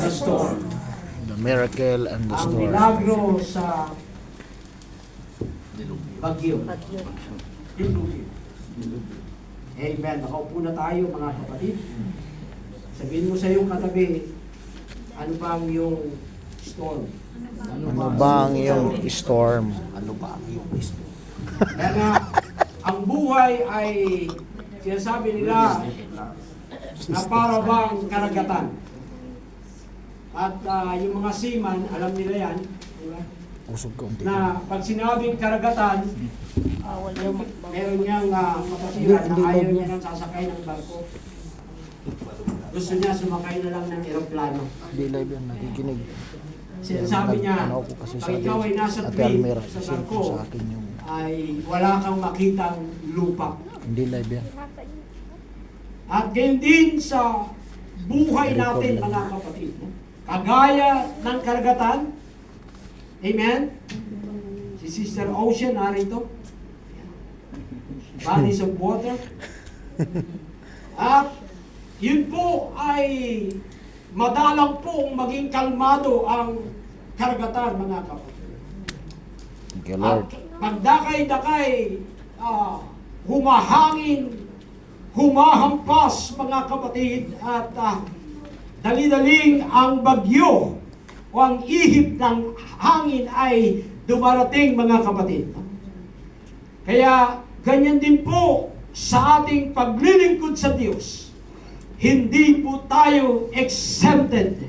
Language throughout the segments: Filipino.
the storm. The miracle and the Ang storm. milagro sa bagyo. Dilubyo. Amen. Nakaupo na tayo mga kapatid. Sabihin mo sa iyong katabi, ano ba ang iyong storm? Ano ba ang iyong storm? Ano ba ang iyong storm? Kaya nga, ang buhay ay sinasabi nila na para bang karagatan. At yung mga seaman, alam nila yan, di ba? Na pag sinabing karagatan, meron niyang kapatiran na ayaw niya nang sasakay ng barko. Gusto niya sumakay na lang ng eroplano. Hindi live yan, nakikinig. Sinasabi niya, Ano ko kasi pag ikaw ay nasa Ate trip Almira, sa send barko, ko sa akin yung... ay wala kang makitang lupa. Hindi live yan. At ganyan din sa buhay natin mga kapatid. Kagaya ng karagatan, amen? Si Sister Ocean narito. Bodies of water. At yun po ay madalang pong maging kalmado ang karagatan mga kapatid. Thank you, Lord. At pagdakay-dakay, humahangin, humahampas mga kapatid, at dali-daling ang bagyo o ang ihip ng hangin ay dumarating mga kapatid. Kaya ganyan din po sa ating paglilingkod sa Diyos. Hindi po tayo exempted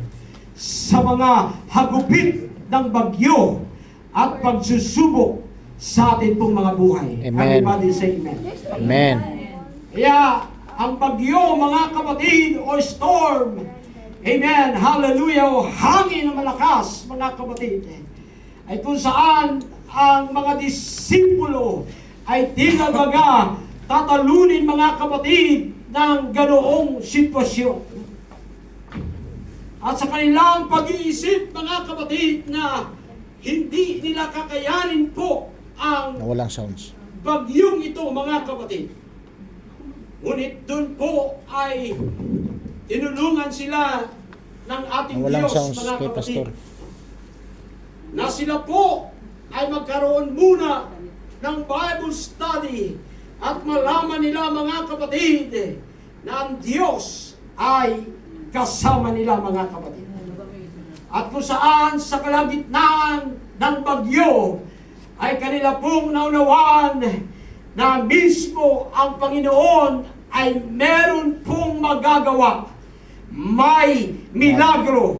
sa mga hagupit ng bagyo at pagsusubok sa atin pong mga buhay. Amen. Everybody say amen. Amen. Kaya ang bagyo mga kapatid o storm, amen, hallelujah, o hangin na malakas mga kapatid, ay kung saan ang mga disipulo ay tila baga tatalunin mga kapatid ng ganoong sitwasyon. At sa kanilang pag-iisip mga kapatid na hindi nila kakayanin po ang Walang sounds. bagyong ito mga kapatid. Ngunit doon po ay tinulungan sila ng ating Walang Diyos sounds mga kay kapatid. Pastor. Na sila po ay magkaroon muna ng Bible study at malaman nila mga kapatid na ang Diyos ay kasama nila mga kapatid. At kung saan sa kalagitnaan ng bagyo ay kanila pong naunawaan na mismo ang Panginoon ay meron pong magagawa. May milagro